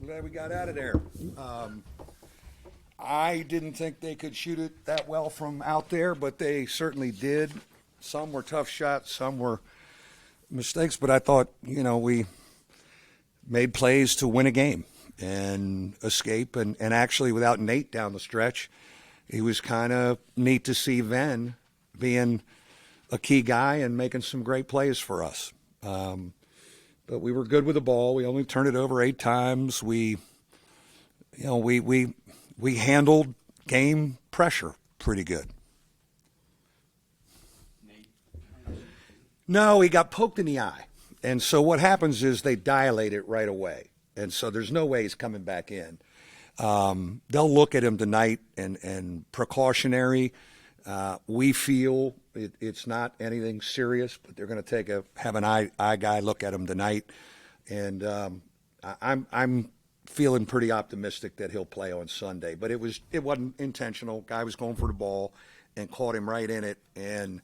glad we got out of there. I didn't think they could shoot it that well from out there, but they certainly did. Some were tough shots, some were mistakes, but I thought, we made plays to win a game and escape. And actually, without Nate down the stretch, it was kind of neat to see Venn being a key guy and making some great plays for us. But we were good with the ball. We only turned it over 8 times. We handled game pressure pretty good. No, he got poked in the eye. And so what happens is they dilate it right away. And so there's no way he's coming back in. They'll look at him tonight and precautionary. We feel it's not anything serious, but they're going to have an eye guy look at him tonight. And I'm feeling pretty optimistic that he'll play on Sunday. But it wasn't intentional. Guy was going for the ball and caught him right in it. And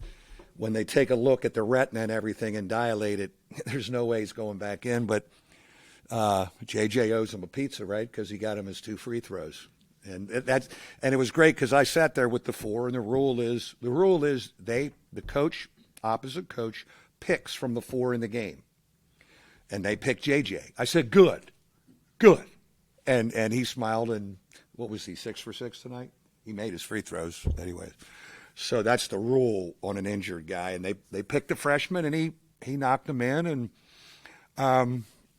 when they take a look at the retina and everything and dilate it, there's no way he's going back in. But JJ owes him a pizza, right? Because he got him his 2 free throws. And it was great because I sat there with the 4, and the rule is the coach, opposite coach, picks from the 4 in the game. And they picked JJ. I said, good. And he smiled, and what was he, 6 for 6 tonight? He made his free throws anyways. So that's the rule on an injured guy. And they picked the freshman, and he knocked him in. And,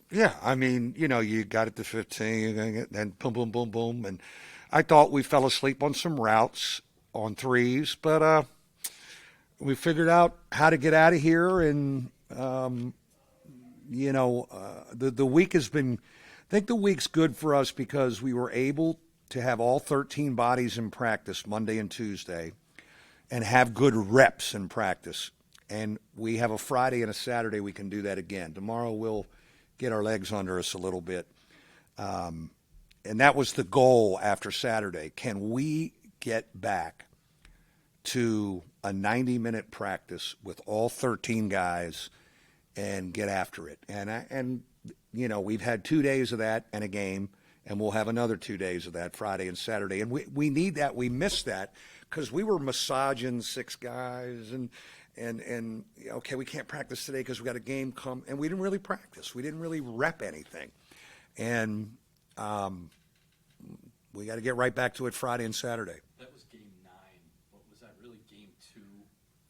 you got it to 15, and boom, boom, boom, boom. And I thought we fell asleep on some routes on threes, but we figured out how to get out of here. And, the week has been – I think the week's good for us because we were able to have all 13 bodies in practice Monday and Tuesday and have good reps in practice. And we have a Friday and a Saturday we can do that again. Tomorrow we'll get our legs under us a little bit. And that was the goal after Saturday. Can we get back to a 90-minute practice with all 13 guys and get after it? And we've had 2 days of that and a game, and we'll have another 2 days of that, Friday and Saturday. And we need that. We missed that because we were massaging 6 guys and okay, we can't practice today because we got a game come, and we didn't really practice. We didn't really rep anything. And we got to get right back to it Friday and Saturday. That was game 9. What was that really game 2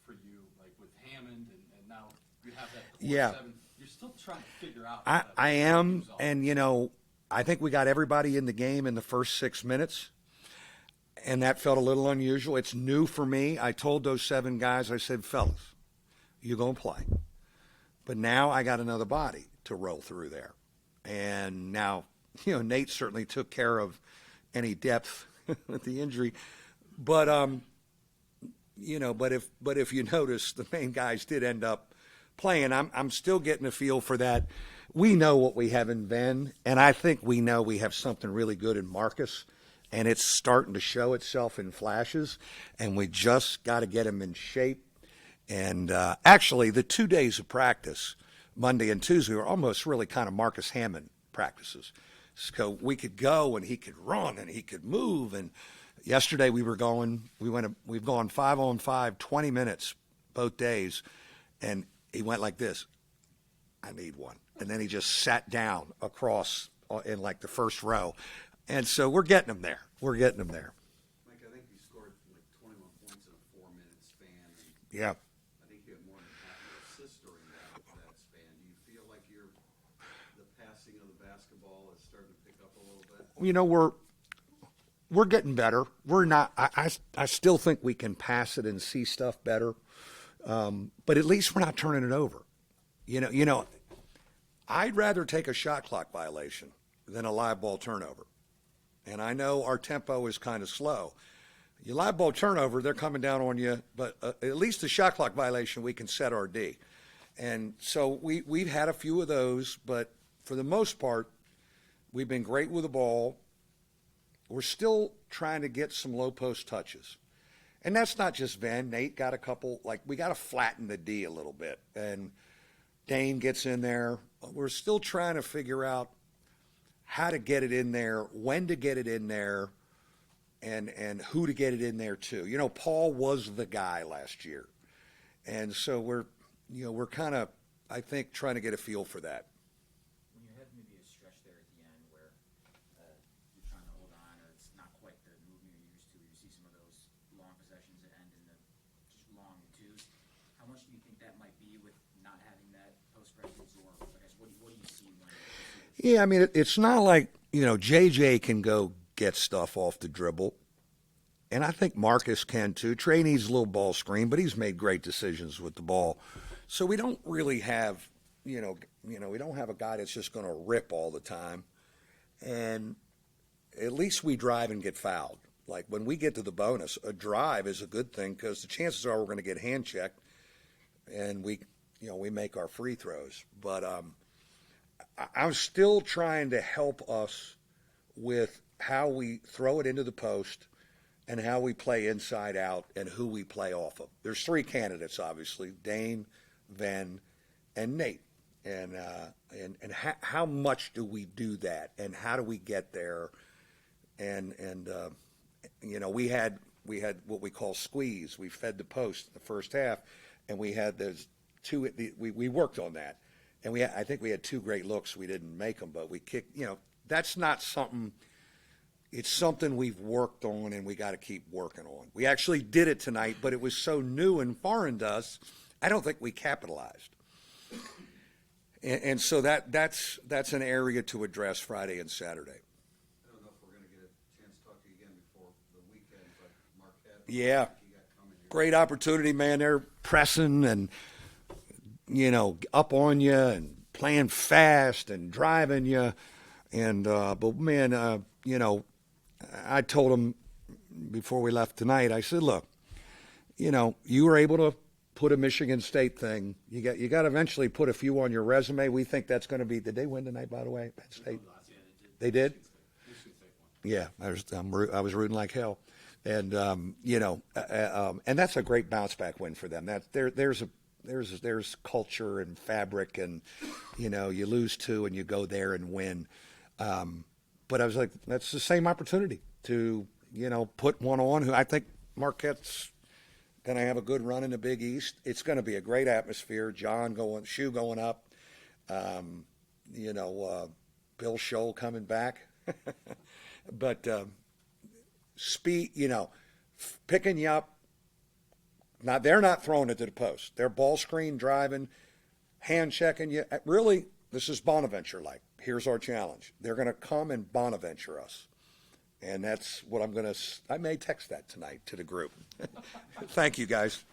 for you, like with Hammond, and now you have that 4-7. Yeah. You're still trying to figure out. I am, and I think we got everybody in the game in the first 6 minutes, and that felt a little unusual. It's new for me. I told those 7 guys, I said, fellas, you're going to play. But now I got another body to roll through there. And now, Nate certainly took care of any depth with the injury. But, but if you notice, the main guys did end up playing. I'm still getting a feel for that. We know what we have in Ben, and I think we know we have something really good in Marcus, and it's starting to show itself in flashes, and we just got to get him in shape. And actually, the 2 days of practice, Monday and Tuesday, were almost really kind of Marcus Hammond practices. So we could go, and he could run, and he could move. And yesterday we've gone 5-on-5, 20 minutes both days, and he went like this. I need one. And then he just sat down across in like the first row. And so we're getting him there. Mike, I think you scored like 21 points in a 4-minute span. Yeah. I think you had more than half your assists during that span. Do you feel like the passing of the basketball is starting to pick up a little bit? We're getting better. We're not. I still think we can pass it and see stuff better. But at least we're not turning it over. I'd rather take a shot clock violation than a live ball turnover. And I know our tempo is kind of slow. Your live ball turnover, they're coming down on you, but at least the shot clock violation, we can set our D. And so we've had a few of those, but for the most part, we've been great with the ball. We're still trying to get some low post touches. And that's not just Van. Nate got a couple, we got to flatten the D a little bit. And Dane gets in there. We're still trying to figure out how to get it in there, when to get it in there, and who to get it in there to. You know, Paul was the guy last year, and so we're kind of, I think, trying to get a feel for that. When you have maybe a stretch there at the end where you're trying to hold on, or it's not quite the movement you're used to, you see some of those long possessions that end in the just long twos. How much do you think that might be with not having that post presence, or I guess what do you see when? Yeah, I mean, it's not like, JJ can go get stuff off the dribble. And I think Marcus can too. Trey needs a little ball screen, but he's made great decisions with the ball. So we don't really have, we don't have a guy that's just going to rip all the time. And at least we drive and get fouled. Like when we get to the bonus, a drive is a good thing because the chances are we're going to get hand checked, and we make our free throws. But I'm still trying to help us with how we throw it into the post and how we play inside out and who we play off of. There's three candidates, obviously: Dane, Ven, and Nate. And how much do we do that, and how do we get there? And we had what we call squeeze. We fed the post in the first half, and we had those two. We worked on that, and I think we had two great looks. We didn't make them, but we kicked. That's not something. It's something we've worked on, and we got to keep working on. We actually did it tonight, but it was so new and foreign to us, I don't think we capitalized. And so that's an area to address Friday and Saturday. I don't know if we're going to get a chance to talk to you again before the weekend, but Marquette. Yeah. You got coming here. Great opportunity, man. They're pressing and, up on you and playing fast and driving you. And, but man, I told them before we left tonight, I said, look, you were able to put a Michigan State thing. You got to eventually put a few on your resume. We think that's going to be. Did they win tonight, by the way? Penn State. They did. Yeah, I was rooting like hell, and and that's a great bounce back win for them. There's culture and fabric, and you lose two and you go there and win. But I was like, that's the same opportunity to put one on. Who I think Marquette's going to have a good run in the Big East. It's going to be a great atmosphere. Shoe going up. Bill Scholl coming back. But speed, picking you up. Now they're not throwing it to the post. They're ball screen driving, hand checking you. Really, this is Bonaventure like. Here's our challenge. They're going to come and Bonaventure us. And that's what I may text that tonight to the group. Thank you, guys.